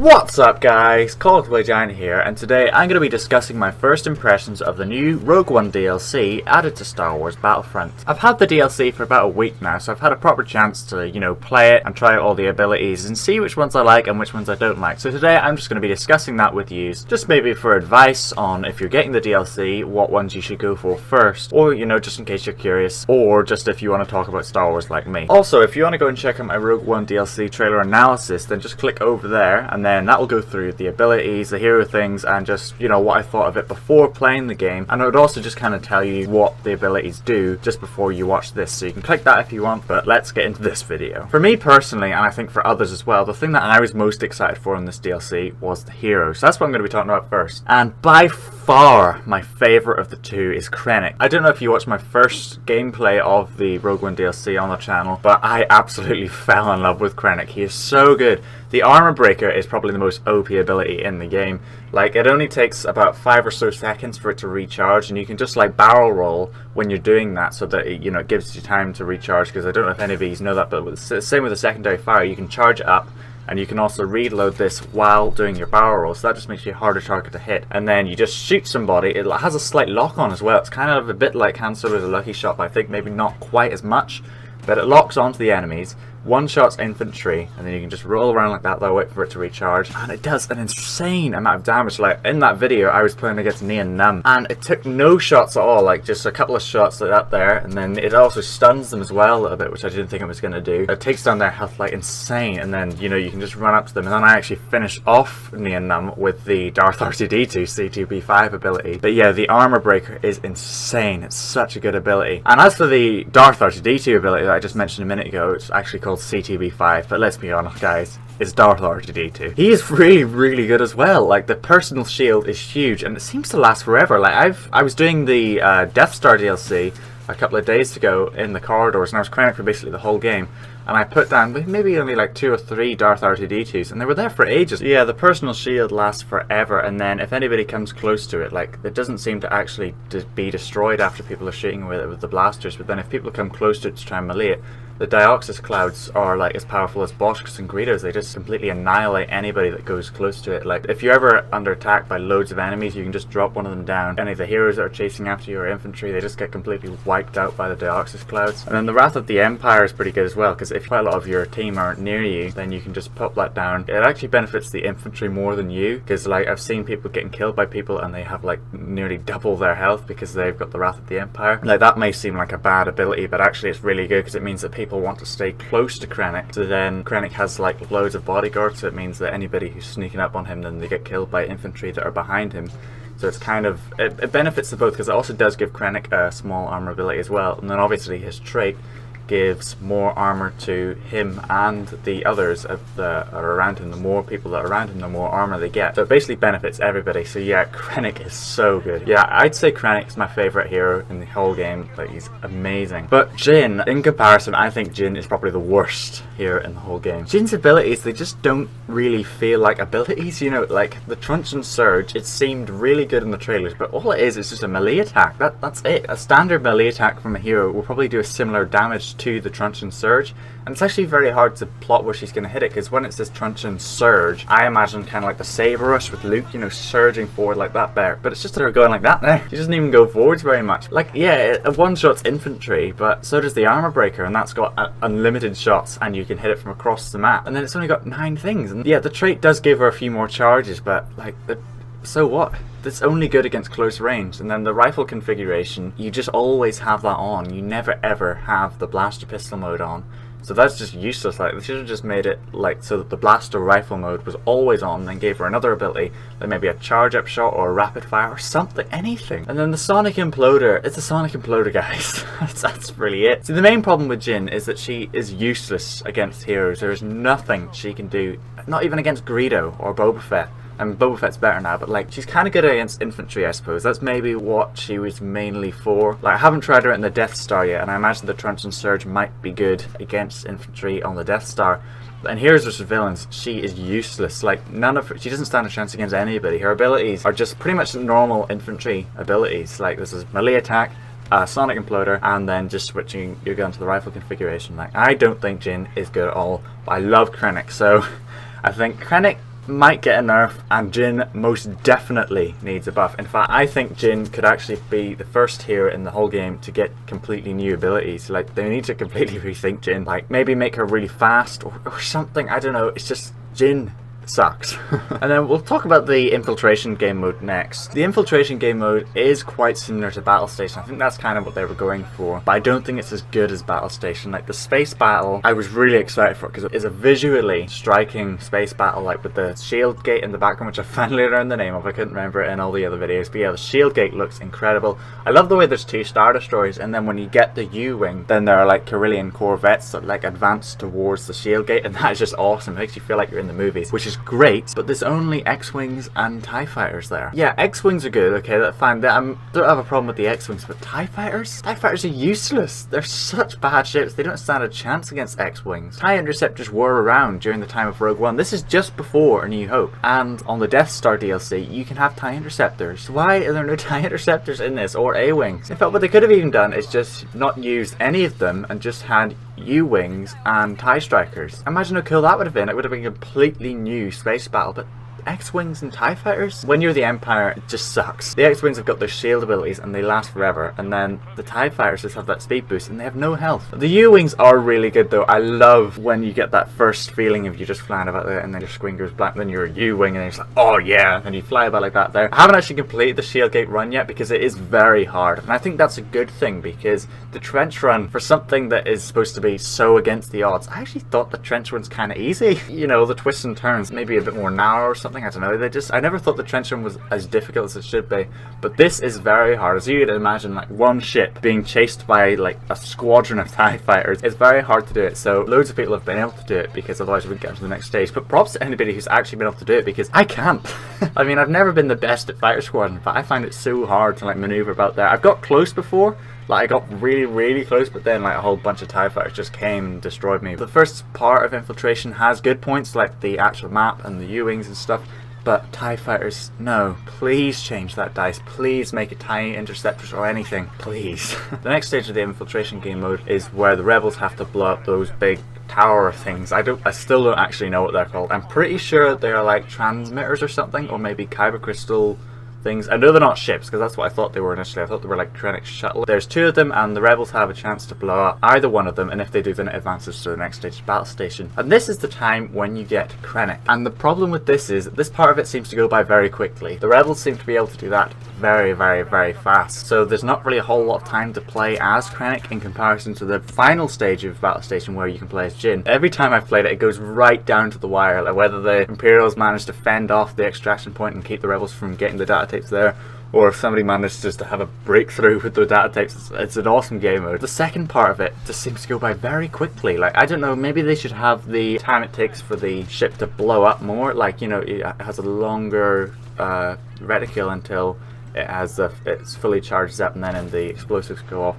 What's up guys, Causeway here, and today I'm going to be discussing my first impressions of the new Rogue One DLC added to Star Wars Battlefront. I've had the DLC for about a week now, so I've had a proper chance to, play it and try out all the abilities and see which ones I like and which ones I don't like. So today I'm just going to be discussing that with you, just maybe for advice on if you're getting the DLC, what ones you should go for first, or just in case you're curious, or just if you want to talk about Star Wars like me. Also, if you want to go and check out my Rogue One DLC trailer analysis, then just click over there, and then that will go through the abilities, the hero things, and just, what I thought of it before playing the game. And it would also just kind of tell you what the abilities do just before you watch this. So you can click that if you want, but let's get into this video. For me personally, and I think for others as well, the thing that I was most excited for in this DLC was the hero. So that's what I'm going to be talking about first. And by far, my favorite of the two is Krennic. I don't know if you watched my first gameplay of the Rogue One DLC on the channel, but I absolutely fell in love with Krennic. He is so good. The Armor Breaker is probably the most OP ability in the game. Like, it only takes about 5 or so seconds for it to recharge, and you can just like barrel roll when you're doing that so that it gives you time to recharge, because I don't know if any of you know that, but same with the secondary fire, you can charge it up. And you can also reload this while doing your barrel roll, so that just makes you a harder target to hit. And then you just shoot somebody. It has a slight lock on as well. It's kind of a bit like Han Solo's a Lucky Shot, but I think maybe not quite as much. But it locks onto the enemies, one-shots infantry, and then you can just roll around like that, wait for it to recharge. And it does an insane amount of damage. Like, in that video, I was playing against Nien Nunb, and it took no shots at all, like just a couple of shots like that there, and then it also stuns them as well a little bit, which I didn't think it was going to do. It takes down their health like insane, and then, you can just run up to them, and then I actually finish off Nien Nunb with the Darth R2-D2 C2B5 ability. But yeah, the Armor Breaker is insane. It's such a good ability. And as for the Darth R2-D2 ability that I just mentioned a minute ago, it's actually called CTB5, but let's be honest guys, it's Darth R2-D2. He is really, really good as well. Like, the personal shield is huge, and it seems to last forever. Like, I was doing the Death Star DLC a couple of days ago in the corridors, and I was Krennic for basically the whole game. And I put down maybe only like 2 or 3 Darth R2-D2s, and they were there for ages. Yeah, the personal shield lasts forever, and then if anybody comes close to it, like, it doesn't seem to actually be destroyed after people are shooting with it with the blasters, but then if people come close to it to try and melee it, the Dioxis clouds are like as powerful as Bosks and Greedos. They just completely annihilate anybody that goes close to it. Like, if you're ever under attack by loads of enemies, you can just drop one of them down. Any of the heroes that are chasing after you or infantry, they just get completely wiped out by the Dioxis clouds. And then the Wrath of the Empire is pretty good as well, because if quite a lot of your team aren't near you, then you can just pop that down. It actually benefits the infantry more than you, because like, I've seen people getting killed by people and they have like nearly double their health because they've got the Wrath of the Empire. Like, that may seem like a bad ability, but actually it's really good because it means that people want to stay close to Krennic. So then Krennic has like loads of bodyguards, so it means that anybody who's sneaking up on him, then they get killed by infantry that are behind him. So it's kind of, it benefits them both, because it also does give Krennic a small armor ability as well. And then obviously his trait gives more armor to him and the others that are around him. The more people that are around him, the more armor they get. So it basically benefits everybody. So yeah, Krennic is so good. Yeah, I'd say Krennic is my favorite hero in the whole game. Like, he's amazing. But Jyn, in comparison, I think Jyn is probably the worst hero in the whole game. Jyn's abilities, they just don't really feel like abilities. Like the Truncheon Surge, it seemed really good in the trailers, but all it is just a melee attack. That's it. A standard melee attack from a hero will probably do a similar damage to the Truncheon Surge, and it's actually very hard to plot where she's going to hit it, because when it says Truncheon Surge, I imagine kind of like the Saber Rush with Luke, surging forward like that there, but it's just her going like that there. She doesn't even go forwards very much. Like, yeah, it one-shots infantry, but so does the Armor Breaker, and that's got unlimited shots, and you can hit it from across the map, and then it's only got 9 things, and yeah, the trait does give her a few more charges, but like, so what? It's only good against close range. And then the rifle configuration, you just always have that on. You never ever have the blaster pistol mode on. So that's just useless. Like, they should have just made it like so that the blaster rifle mode was always on, and then gave her another ability, like maybe a charge up shot or a rapid fire or something, anything. And then the Sonic Imploder, it's a Sonic Imploder, guys. that's really it. So the main problem with Jyn is that she is useless against heroes. There is nothing she can do, not even against Greedo or Boba Fett. And Boba Fett's better now, but like, she's kind of good against infantry, I suppose. That's maybe what she was mainly for. Like, I haven't tried her in the Death Star yet, and I imagine the Truncheon Surge might be good against infantry on the Death Star. And here's versus villains, she is useless. Like, she doesn't stand a chance against anybody. Her abilities are just pretty much normal infantry abilities. Like, this is melee attack, Sonic Imploder, and then just switching your gun to the rifle configuration. Like, I don't think Jyn is good at all, but I love Krennic, so I think Krennic might get a nerf, and Jin most definitely needs a buff. In fact, I think Jin could actually be the first hero in the whole game to get completely new abilities. Like, they need to completely rethink Jin. Like, maybe make her really fast or something. I don't know. It's just Jin sucks. And then we'll talk about the Infiltration game mode next. The Infiltration game mode is quite similar to Battle Station. I think that's kind of what they were going for, but I don't think it's as good as Battle Station. Like the space battle, I was really excited for it because it is a visually striking space battle, like with the shield gate in the background, which I finally learned the name of. I couldn't remember it in all the other videos, but yeah, the shield gate looks incredible. I love the way there's 2 Star Destroyers, and then when you get the U-Wing, then there are like Carillion corvettes that like advance towards the shield gate, and that is just awesome. It makes you feel like you're in the movies, which is great, but there's only X-Wings and TIE Fighters there. Yeah, X-Wings are good, okay, that's fine. I don't have a problem with the X-Wings, but TIE Fighters? TIE Fighters are useless. They're such bad ships, they don't stand a chance against X-Wings. TIE Interceptors were around during the time of Rogue One. This is just before A New Hope. And on the Death Star DLC, you can have TIE Interceptors. Why are there no TIE Interceptors in this, or A-Wings? In fact, what they could have even done is just not used any of them and just had U-Wings and TIE Strikers. Imagine how cool that would have been. It would have been a completely new space battle, but X-Wings and TIE Fighters? When you're the Empire, it just sucks. The X-Wings have got their shield abilities and they last forever, and then the TIE Fighters just have that speed boost and they have no health. The U-Wings are really good though. I love when you get that first feeling of you just flying about there and then your screen goes black, then you're a U-Wing and you're just like, oh yeah, and you fly about like that there. I haven't actually completed the shield gate run yet because it is very hard, and I think that's a good thing because the trench run, for something that is supposed to be so against the odds, I actually thought the trench run's kind of easy. You know, the twists and turns, maybe a bit more narrow or something. I don't know. I never thought the trench run was as difficult as it should be, but this is very hard. As you could imagine, like one ship being chased by like a squadron of TIE Fighters, it's very hard to do it. So loads of people have been able to do it because otherwise we wouldn't get to the next stage. But props to anybody who's actually been able to do it, because I can't. I mean, I've never been the best at Fighter Squadron, but I find it so hard to like maneuver about there. I've got close before. Like, I got really, really close, but then, like, a whole bunch of TIE Fighters just came and destroyed me. The first part of Infiltration has good points, like the actual map and the U-Wings and stuff, but TIE Fighters, no. Please change that dice. Please make it TIE Interceptors or anything. Please. The next stage of the Infiltration game mode is where the Rebels have to blow up those big tower things. I still don't actually know what they're called. I'm pretty sure they are, like, transmitters or something, or maybe Kyber Crystal things. I know they're not ships, because that's what I thought they were initially. I thought they were like Krennic shuttle. There's 2 of them, and the Rebels have a chance to blow up either one of them, and if they do, then it advances to the next stage, Battle Station. And this is the time when you get Krennic. And the problem with this is, this part of it seems to go by very quickly. The Rebels seem to be able to do that very, very, very fast. So there's not really a whole lot of time to play as Krennic in comparison to the final stage of Battle Station where you can play as Jin. Every time I've played it, it goes right down to the wire. Like whether the Imperials manage to fend off the extraction point and keep the Rebels from getting the data tapes there, or if somebody manages just to have a breakthrough with the data tapes, it's an awesome game mode. The second part of it just seems to go by very quickly. Like, I don't know, maybe they should have the time it takes for the ship to blow up more. Like, you know, it has a longer reticule until it's fully charged up, and then the explosives go off.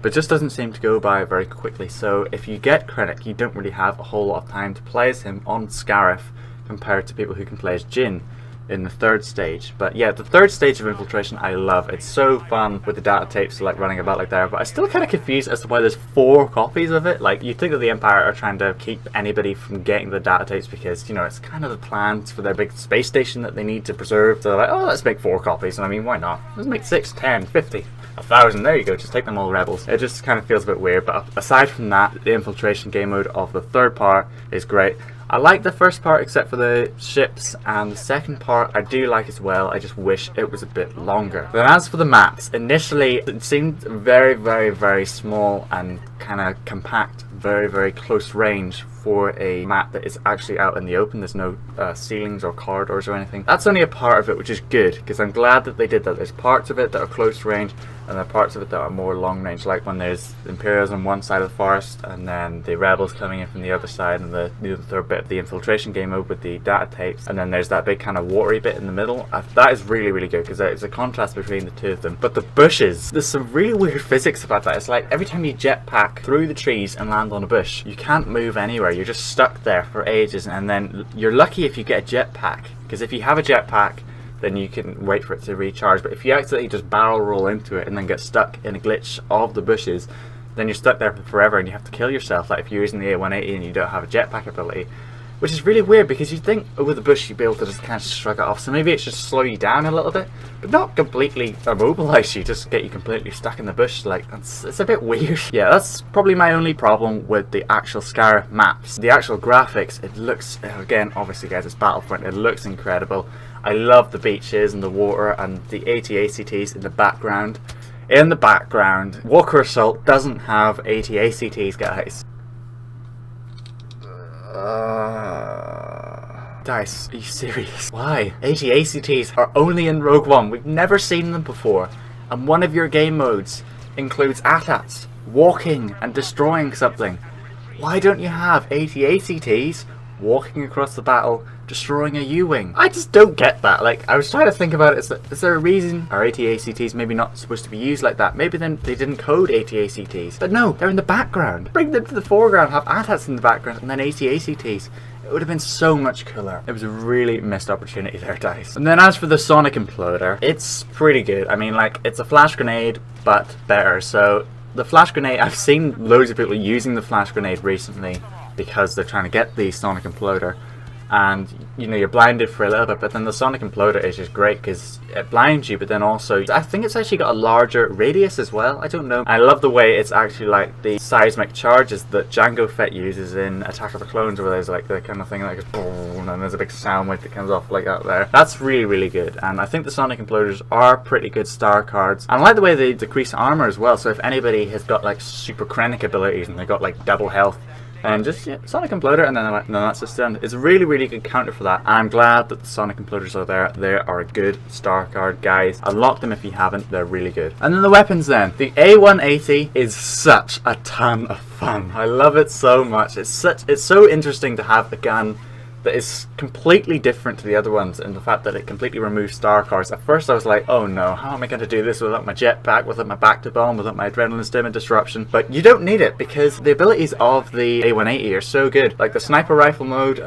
But it just doesn't seem to go by very quickly. So if you get Krennic, you don't really have a whole lot of time to play as him on Scarif compared to people who can play as Jin in the third stage. But yeah, the third stage of Infiltration I love. It's so fun with the data tapes like running about like there, but I'm still kind of confused as to why there's 4 copies of it. Like, you'd think that the Empire are trying to keep anybody from getting the data tapes because, you know, it's kind of the plans for their big space station that they need to preserve. So they're like, oh, let's make 4 copies. And I mean, why not? Let's make 6, 10, 50. 1,000, there you go, just take them all Rebels. It just kind of feels a bit weird, but aside from that, the Infiltration game mode of the third part is great. I like the first part except for the ships, and the second part I do like as well. I just wish it was a bit longer. But as for the maps, initially it seemed very, very, very small and kind of compact, very, very close range for a map that is actually out in the open. There's no ceilings or corridors or anything. That's only a part of it, which is good, because I'm glad that they did that. There's parts of it that are close range, and there are parts of it that are more long range, like when there's Imperials on one side of the forest, and then the Rebels coming in from the other side, and the third bit of the Infiltration game mode with the data tapes, and then there's that big kind of watery bit in the middle. That is really, really good, because it's a contrast between the 2 of them. But the bushes, there's some really weird physics about that. It's like every time you jetpack through the trees and land on a bush, you can't move anywhere. You're just stuck there for ages, and then you're lucky if you get a jetpack, because if you have a jetpack, then you can wait for it to recharge. But if you accidentally just barrel roll into it and then get stuck in a glitch of the bushes, then you're stuck there for forever and you have to kill yourself. Like if you're using the A180 and you don't have a jetpack ability, which is really weird because you'd think over the bush you'd be able to just kind of shrug it off. So maybe it's just slow you down a little bit, but not completely immobilize you, just get you completely stuck in the bush. Like, it's a bit weird. Yeah, that's probably my only problem with the actual Scar maps. The actual graphics, it looks, again, obviously guys, it's Battlefront, it looks incredible. I love the beaches and the water and the AT-ACTs in the background. In the background, Walker Assault doesn't have AT-ACTs, guys. Dice, are you serious? Why? AT-ACTs are only in Rogue One. We've never seen them before. And one of your game modes includes AT-ATs, walking and destroying something. Why don't you have AT-ACTs walking across the battle, destroying a U-Wing? I just don't get that. Like, I was trying to think about it. Is there a reason are AT-ACTs maybe not supposed to be used like that? Maybe then they didn't code AT-ACTs. But no, they're in the background. Bring them to the foreground, have AT-ATs in the background, and then AT-ACTs. It would have been so much cooler. It was a really missed opportunity there, Dice. And then as for the Sonic Imploder, it's pretty good. I mean, like, it's a flash grenade, but better. So the flash grenade, I've seen loads of people using the flash grenade recently because they're trying to get the Sonic Imploder. And, you know, you're blinded for a little bit, but then the Sonic Imploder is just great because it blinds you, but then also, I think it's actually got a larger radius as well. I don't know. I love the way it's actually like the seismic charges that Jango Fett uses in Attack of the Clones, where there's like the kind of thing that goes boom, and there's a big sound wave that comes off like that there. That's really, really good. And I think the Sonic Imploders are pretty good star cards. And I like the way they decrease armor as well. So if anybody has got like super Krennic abilities and they've got like double health, and just, yeah, Sonic Imploder, and then that's just done. It's a really, really good counter for that. I'm glad that the Sonic Imploders are there. They are a good star card, guys. Unlock them if you haven't. They're really good. And then the weapons then. The A180 is such a ton of fun. I love it so much. It's so interesting to have a gun that is completely different to the other ones in the fact that it completely removes star cards. At first I was like, oh no, how am I going to do this without my jetpack, without my back to bomb, without my adrenaline stim and disruption? But you don't need it because the abilities of the A180 are so good. Like the sniper rifle mode,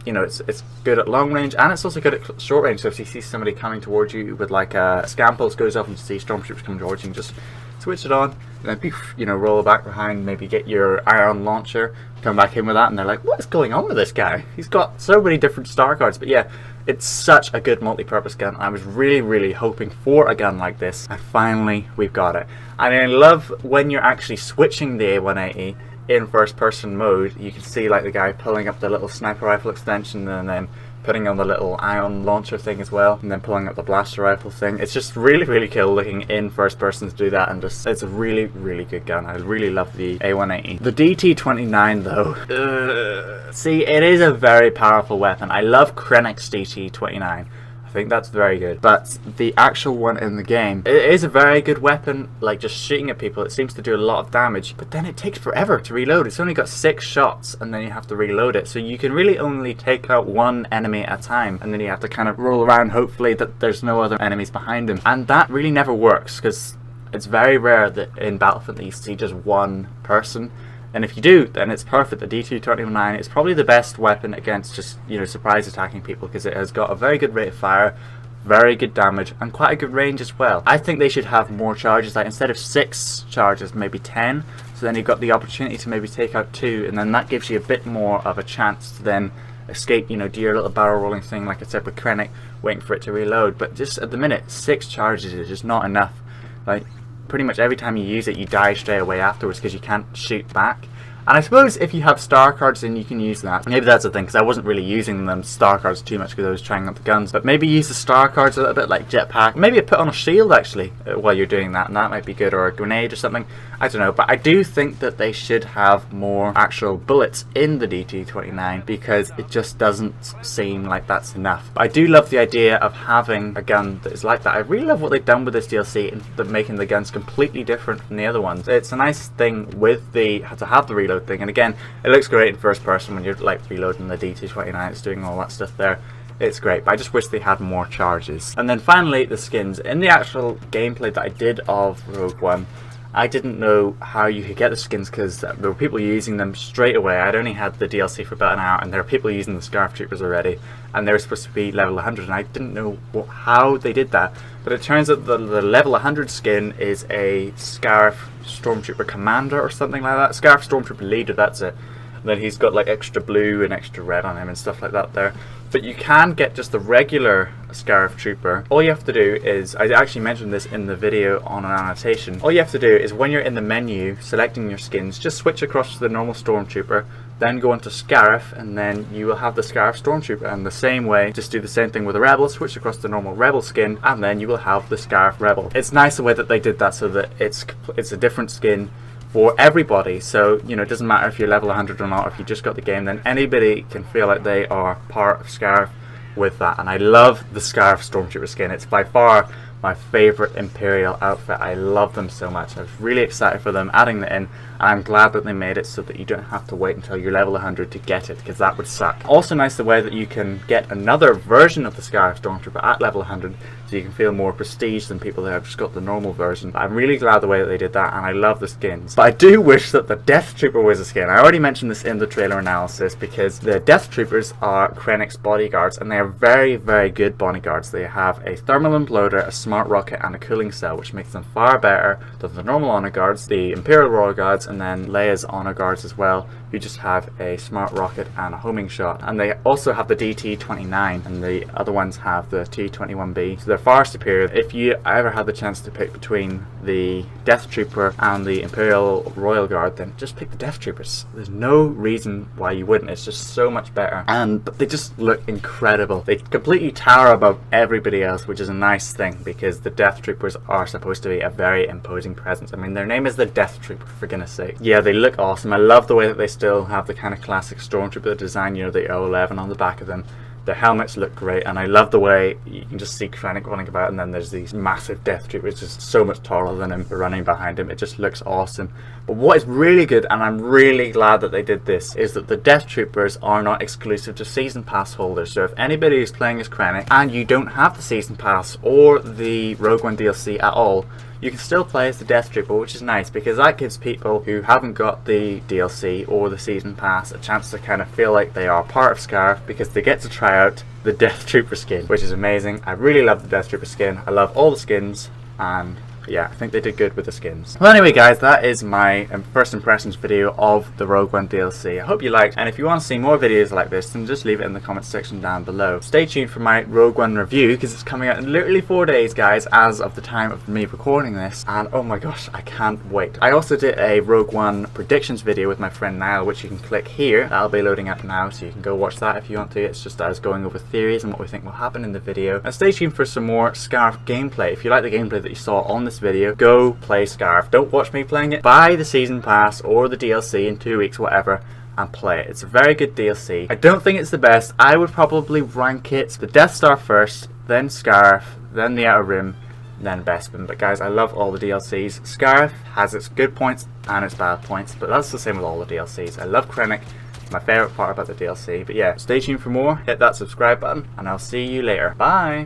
you know, it's good at long range and it's also good at short range. So if you see somebody coming towards you with like a scan pulse goes off and you see stormtroopers coming towards you, and just switch it on, and then poof, you know, roll back behind, maybe get your ion launcher, come back in with that, and they're like, what is going on with this guy? He's got so many different star cards. But yeah, it's such a good multi-purpose gun. I was really, really hoping for a gun like this, and finally we've got it. And I love when you're actually switching the A180 in first person mode, you can see like the guy pulling up the little sniper rifle extension and then putting on the little ion launcher thing as well, and then pulling up the blaster rifle thing. It's just really, really cool looking in first person to do that, and just, it's a really, really good gun. I really love the A180. The DT29 though, see, it is a very powerful weapon. I love Krennic's DT29. I think that's very good, but the actual one in the game, it is a very good weapon. Like just shooting at people, it seems to do a lot of damage, but then it takes forever to reload. It's only got 6 shots and then you have to reload it, so you can really only take out one enemy at a time, and then you have to kind of roll around, hopefully that there's no other enemies behind him, and that really never works because it's very rare that in Battlefront that you see just one person. And if you do, then it's perfect. The DT29 is probably the best weapon against just, you know, surprise attacking people, because it has got a very good rate of fire, very good damage, and quite a good range as well. I think they should have more charges, like instead of 6 charges, maybe 10. So then you've got the opportunity to maybe take out 2, and then that gives you a bit more of a chance to then escape, you know, do your little barrel rolling thing like I said with Krennic, waiting for it to reload. But just at the minute, 6 charges is just not enough. Like, pretty much every time you use it you die straight away afterwards because you can't shoot back. And I suppose if you have star cards then you can use that. Maybe that's the thing, because I wasn't really using them star cards too much because I was trying out the guns. But maybe use the star cards a little bit, like jetpack. Maybe put on a shield actually while you're doing that, and that might be good, or a grenade or something. I don't know, but I do think that they should have more actual bullets in the DT29 because it just doesn't seem like that's enough. But I do love the idea of having a gun that is like that. I really love what they've done with this DLC in making the guns completely different from the other ones. It's a nice thing with the to have the reload thing, and again, it looks great in first person when you're like reloading the DT29. It's doing all that stuff there. It's great, but I just wish they had more charges. And then finally, the skins. In the actual gameplay that I did of Rogue One, I didn't know how you could get the skins because there were people using them straight away. I'd only had the DLC for about an hour, and there were people using the Scarf Troopers already, and they were supposed to be level 100, and I didn't know how they did that. But it turns out the level 100 skin is a Scarf Stormtrooper Commander or something like that. Scarf Stormtrooper Leader, that's it. then he's got like extra blue and extra red on him and stuff like that there. But you can get just the regular Scarif Trooper. All you have to do is, I actually mentioned this in the video on an annotation, all you have to do is when you're in the menu selecting your skins, just switch across to the normal Stormtrooper, then go into Scarif, and then you will have the Scarif Stormtrooper. And the same way, just do the same thing with the Rebel, switch across to the normal Rebel skin, and then you will have the Scarif Rebel. It's nice the way that they did that, so that it's a different skin for everybody. So, you know, it doesn't matter if you're level 100 or not, if you just got the game, then anybody can feel like they are part of Scarif with that. And I love the Scarif Stormtrooper skin. It's by far my favorite Imperial outfit. I love them so much. I was really excited for them adding that in, and I'm glad that they made it so that you don't have to wait until you're level 100 to get it, because that would suck. Also nice the way that you can get another version of the Scarif Stormtrooper at level 100, so you can feel more prestige than people that have just got the normal version. But I'm really glad the way that they did that, and I love the skins. But I do wish that the Death Trooper was a skin. I already mentioned this in the trailer analysis, because the Death Troopers are Krennic's bodyguards, and they are very, very good bodyguards. They have a thermal imploder, a smart rocket, and a cooling cell, which makes them far better than the normal honor guards, the Imperial Royal Guards, and then Leia's honor guards as well, who just have a smart rocket and a homing shot. And they also have the DT-29, and the other ones have the T-21B, so they're far superior. If you ever had the chance to pick between the Death Trooper and the Imperial Royal Guard, then just pick the Death Troopers. There's no reason why you wouldn't. It's just so much better, and they just look incredible. They completely tower above everybody else, which is a nice thing, because the Death Troopers are supposed to be a very imposing presence. I mean, their name is the Death Trooper, for goodness sake. Yeah, they look awesome. I love the way that they still have the kind of classic Stormtrooper design, you know, the O11 on the back of them. The helmets look great, and I love the way you can just see Krennic running about, and then there's these massive Death Troopers just so much taller than him running behind him. It just looks awesome. But what is really good, and I'm really glad that they did this, is that the Death Troopers are not exclusive to Season Pass holders. So if anybody is playing as Krennic and you don't have the Season Pass or the Rogue One DLC at all, you can still play as the Death Trooper, which is nice, because that gives people who haven't got the DLC or the Season Pass a chance to kind of feel like they are part of Scarif, because they get to try out the Death Trooper skin, which is amazing. I really love the Death Trooper skin. I love all the skins, and yeah, I think they did good with the skins. Well, anyway guys, that is my first impressions video of the Rogue One DLC. I hope you liked, and if you want to see more videos like this, then just leave it in the comments section down below. Stay tuned for my Rogue One review, because it's coming out in literally 4 days, guys, as of the time of me recording this, and oh my gosh, I can't wait. I also did a Rogue One predictions video with my friend Niall, which you can click here. That'll be loading up now, so you can go watch that if you want to. It's just us going over theories and what we think will happen in the video. And stay tuned for some more Scarif gameplay. If you like the gameplay that you saw on this video, go play Scarif. Don't watch me playing it. Buy the Season Pass or the DLC in 2 weeks, whatever, and play it. It's a very good DLC. I don't think it's the best. I would probably rank it the Death Star first, then Scarif, then the Outer Rim, then Bespin. But guys, I love all the DLCs. Scarif has its good points and its bad points, but that's the same with all the DLCs. I love Krennic. My favorite part about the DLC. But yeah, stay tuned for more. Hit that subscribe button, and I'll see you later. Bye.